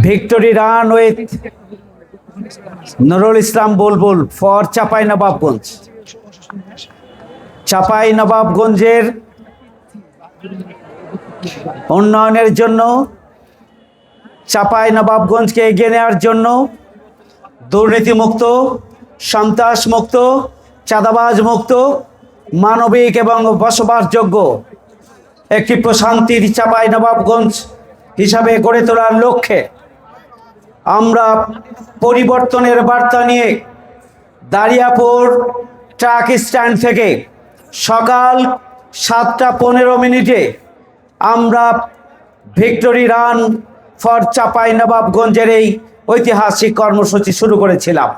Victory run with Nurul Islam Bulbul for Chapainababganj. চাঁপাইনবাবগঞ্জের উন্নয়নের জন্য, চাঁপাইনবাবগঞ্জকে এগিয়ে নেওয়ার জন্য, দুর্নীতিমুক্ত, সন্ত্রাসমুক্ত, চাঁদাবাজ মুক্ত, মানবিক এবং বসবাসযোগ্য একটি প্রশান্তির চাঁপাইনবাবগঞ্জ হিসাবে গড়ে তোলার লক্ষ্যে আমরা পরিবর্তনের বার্তা নিয়ে দারিয়াপুর ট্রাক স্ট্যান্ড থেকে সকাল 7:15 আমরা ভিক্টোরি রান ফর চাঁপাইনবাবগঞ্জের এই ঐতিহাসিক কর্মসূচি শুরু করেছিলাম।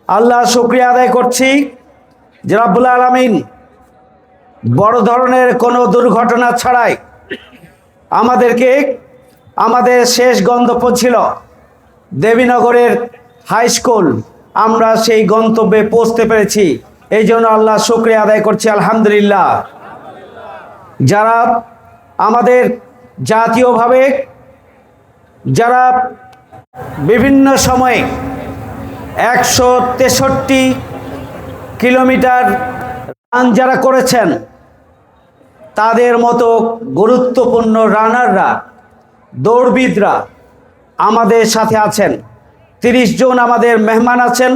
আল্লাহ শুকরিয়া আদায় করছি যে রব্বুল আলামিন বড় ধরনের কোনো দুর্ঘটনা ছাড়াই আমাদেরকে আমাদের শেষ গন্তব্য ছিল দেবীনগরের হাই স্কুল, আমরা সেই গন্তব্যে পৌঁছতে পেরেছি। এই জন্য আল্লাহ শুকরিয়া আদায় করছি, আলহামদুলিল্লাহ। যারা আমাদের জাতীয়ভাবে যারা বিভিন্ন সময়ে 163 কিলোমিটার রান যারা করেছেন, তাদের মতো গুরুত্বপূর্ণ রানাররা, দৌড়বিদরা আমাদের সাথে আছেন। 30 জন আমাদের মেহমান আছেন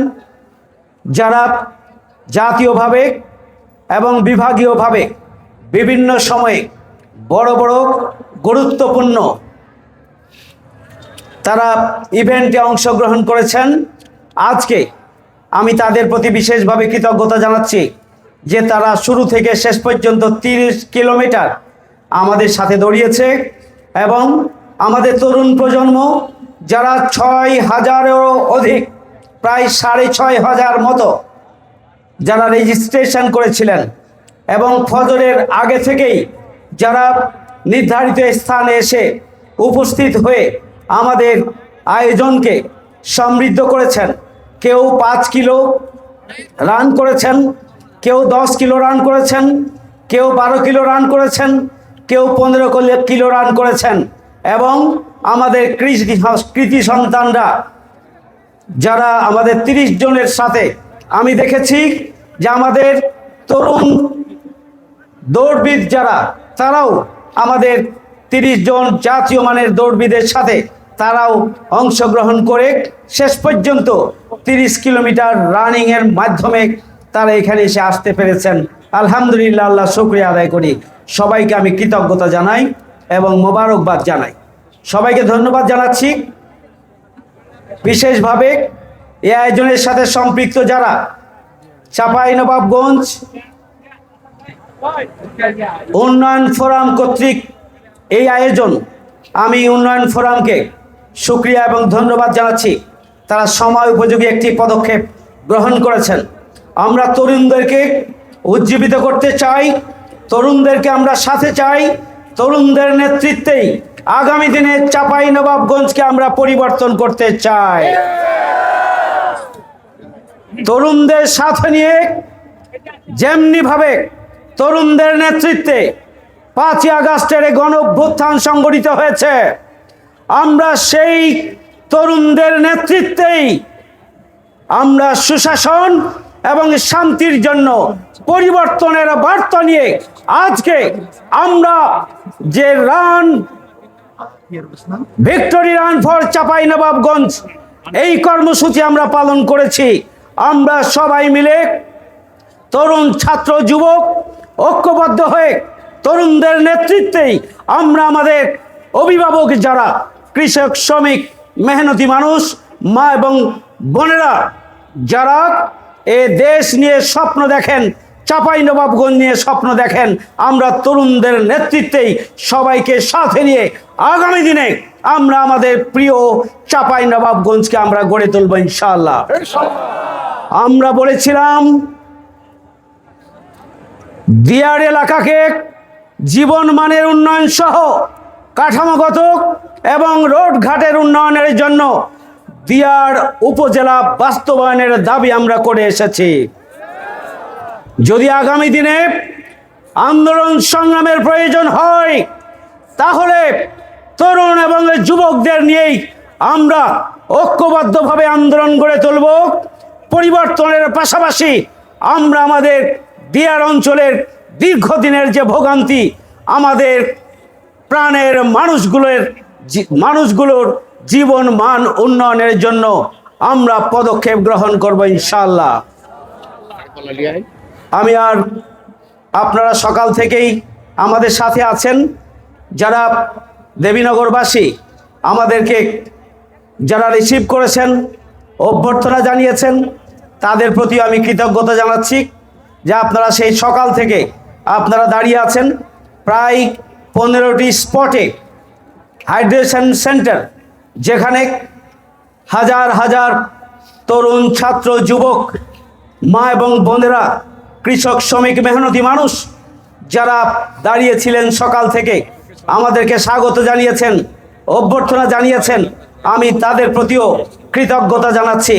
যারা জাতীয়ভাবে এবং বিভাগীয়ভাবে বিভিন্ন সময়ে বড় বড় গুরুত্বপূর্ণ তারা ইভেন্টে অংশগ্রহণ করেছেন। আজকে আমি তাদের প্রতি বিশেষভাবে কৃতজ্ঞতা জানাচ্ছি যে তারা শুরু থেকে শেষ পর্যন্ত 30 কিলোমিটার আমাদের সাথে দৌড়িয়েছে এবং আমাদের তরুণ প্রজন্ম যারা 6,000-এরও অধিক, প্রায় 6,500 মতো যারা রেজিস্ট্রেশন করেছিলেন এবং ফজরের আগে থেকেই যারা নির্ধারিত স্থানে এসে উপস্থিত হয়ে আমাদের আয়োজনকে সমৃদ্ধ করেছেন। কেউ 5 কিলো রান করেছেন, কেউ 10 কিলো রান করেছেন, কেউ 12 কিলো রান করেছেন, কেউ 15 কিলো রান করেছেন এবং আমাদের কৃতি সন্তানরা যারা আমাদের 30 জনের সাথে আমি দেখেছি যে আমাদের তরুণ দৌড়বিদ যারা, তারাও আমাদের 30 জন জাতীয় মানের দৌড়বিদের সাথে তারাও অংশগ্রহণ করে শেষ পর্যন্ত 30 কিলোমিটার রানিংয়ের মাধ্যমে তারা এখানে এসে আসতে পেরেছেন। আলহামদুলিল্লাহ, আল্লাহ শুকরিয়া আদায় করি। সবাইকে আমি কৃতজ্ঞতা জানাই এবং মোবারকবাদ জানাই। সবাইকে ধন্যবাদ জানাচ্ছি। বিশেষভাবে এই আয়োজনের সাথে সম্পৃক্ত যারা চাঁপাইনবাবগঞ্জ উন্নয়ন ফোরাম কর্তৃক এই আয়োজন, আমি উন্নয়ন ফোরামকে শুকরিয়া এবং ধন্যবাদ জানাচ্ছি। তারা সময় উপযোগী একটি পদক্ষেপ গ্রহণ করেছেন। আমরা তরুণদেরকে উজ্জীবিত করতে চাই, তরুণদেরকে আমরা সাথে চাই। তরুণদের নেতৃত্বেই আগামী দিনে চাঁপাইনবাবগঞ্জকে আমরা পরিবর্তন করতে চাই। তরুণদের সাথে নিয়ে যেমনিভাবে তরুণদের নেতৃত্বে 5ই আগস্টের গণ অভ্যুত্থান সংগঠিত হয়েছে, আমরা সেই তরুণদের নেতৃত্বেই আমরা সুশাসন এবং শান্তির জন্য পরিবর্তনের বার্তা নিয়ে আজকে আমরা যে run victory run for Chapainawabganj এই কর্মসূচি আমরা পালন করেছি। আমরা সবাই মিলে তরুণ ছাত্র যুবক ঐক্যবদ্ধ হয়ে তরুণদের নেতৃত্বেই আমরা আমাদের অভিভাবক যারা কৃষক, শ্রমিক, মেহনতি মানুষ, মা এবং বোনেরা যারা এ দেশ নিয়ে স্বপ্ন দেখেন, চাঁপাইনবাবগঞ্জ নিয়ে স্বপ্ন দেখেন, আমরা তরুণদের নেতৃত্বেই সবাইকে সাথে নিয়ে আগামী দিনে আমরা আমাদের প্রিয় চাঁপাইনবাবগঞ্জকে আমরা গড়ে তুলব ইনশাআল্লাহ। আমরা বলেছিলাম দিয়ার এলাকাকে জীবন মানের উন্নয়ন সহ কাঠামোগত এবং রোডঘাটের উন্নয়নের জন্য দিয়ার উপজেলা বাস্তবায়নের দাবি আমরা করে এসেছি। যদি আগামী দিনে আন্দোলন সংগ্রামের প্রয়োজন হয়, তাহলে তরুণ এবং যুবকদের নিয়েই আমরা ঐক্যবদ্ধভাবে আন্দোলন গড়ে তুলব। পরিবর্তনের পাশাপাশি আমরা আমাদের দিয়ার অঞ্চলের দীর্ঘদিনের যে ভোগান্তি, আমাদের প্রাণের মানুষগুলোর জীবন মান উন্নয়নের জন্য আমরা পদক্ষেপ গ্রহণ করব ইনশাআল্লাহ। আমি আর আপনারা সকাল থেকেই আমাদের সাথে আছেন, যারা দেবীনগরবাসী আমাদেরকে যারা রিসিভ করেছেন, অভ্যর্থনা জানিয়েছেন, তাদের প্রতি আমি কৃতজ্ঞতা জানাচ্ছি যে আপনারা সেই সকাল থেকে আপনারা দাঁড়িয়ে আছেন। প্রায় 15টি স্পটে হাইড্রেশন সেন্টার, যেখানে হাজার হাজার তরুণ ছাত্র যুবক মা এবং বোনেরা, কৃষক শ্রমিক মেহনতি মানুষ যারা দাঁড়িয়েছিলেন সকাল থেকে আমাদেরকে স্বাগত জানিয়েছেন, অভ্যর্থনা জানিয়েছেন, আমি তাদের প্রতিও কৃতজ্ঞতা জানাচ্ছি।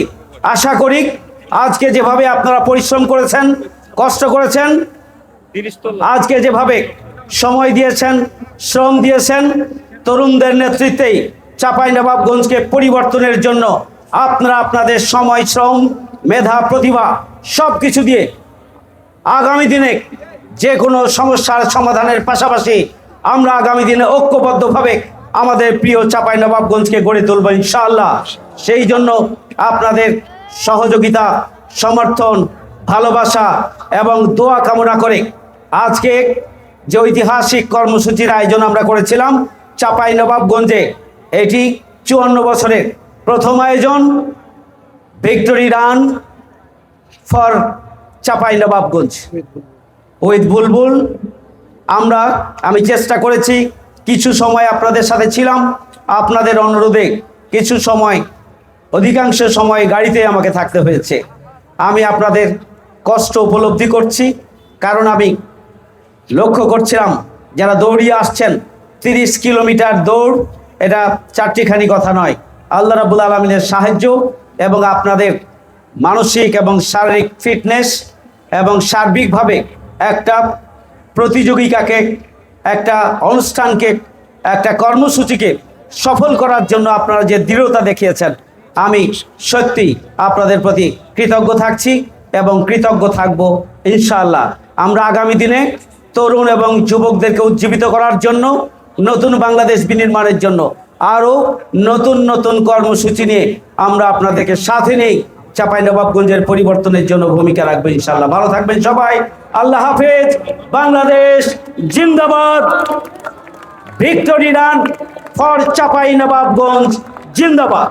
আশা করি আজকে যেভাবে আপনারা পরিশ্রম করেছেন, কষ্ট করেছেন, আজকে যেভাবে সময় দিয়েছেন, শ্রম দিয়েছেন, তরুণদের নেতৃত্বেই চাঁপাইনবাবগঞ্জকে পরিবর্তনের জন্য আপনারা আপনাদের সময়, শ্রম, মেধা, প্রতিভা সব কিছু দিয়ে আগামী দিনে যে কোনো সমস্যার সমাধানের পাশাপাশি আমরা আগামী দিনে ঐক্যবদ্ধভাবে আমাদের প্রিয় চাঁপাইনবাবগঞ্জকে গড়ে তুলব ইনশাআল্লাহ। সেই জন্য আপনাদের সহযোগিতা, সমর্থন, ভালোবাসা এবং দোয়া কামনা করে আজকে যে ঐতিহাসিক কর্মসূচির আয়োজন আমরা করেছিলাম চাঁপাইনবাবগঞ্জে, এটি 54 বছরের প্রথম আয়োজন, victory run for Chapainawabganj with Bulbul. আমি চেষ্টা করেছি, কিছু সময় আপনাদের সাথে ছিলাম, আপনাদের অনুরোধে কিছু সময়, অধিকাংশ সময় গাড়িতে আমাকে থাকতে হয়েছে। আমি আপনাদের কষ্ট উপলব্ধি করছি, কারণ আমি লক্ষ্য করছিলাম যারা দৌড়িয়ে আসছেন, 30 কিলোমিটার দৌড়, এটা চারটিখানি কথা নয়। আল্লাহ রাব্বুল আলামিনের সাহায্য এবং আপনাদের মানসিক এবং শারীরিক ফিটনেস এবং সার্বিকভাবে একটা প্রতিযোগিতাকে, একটা অনুষ্ঠানকে, একটা কর্মসূচিকে সফল করার জন্য আপনারা যে দৃঢ়তা দেখিয়েছেন, আমি সত্যি আপনাদের প্রতি কৃতজ্ঞ থাকছি এবং কৃতজ্ঞ থাকব ইনশাআল্লাহ। আমরা আগামী দিনে তরুণ এবং যুবকদেরকে উজ্জীবিত করার জন্য, নতুন বাংলাদেশ বিনির্মাণের জন্য আরও নতুন নতুন কর্মসূচি নিয়ে আমরা আপনাদেরকে সাথে নেই চাঁপাইনবাবগঞ্জের পরিবর্তনের জন্য ভূমিকা রাখবো ইনশাআল্লাহ। ভালো থাকবেন সবাই। আল্লাহ হাফেজ। বাংলাদেশ জিন্দাবাদ। ভিক্টোরি রান ফর চাঁপাইনবাবগঞ্জ জিন্দাবাদ।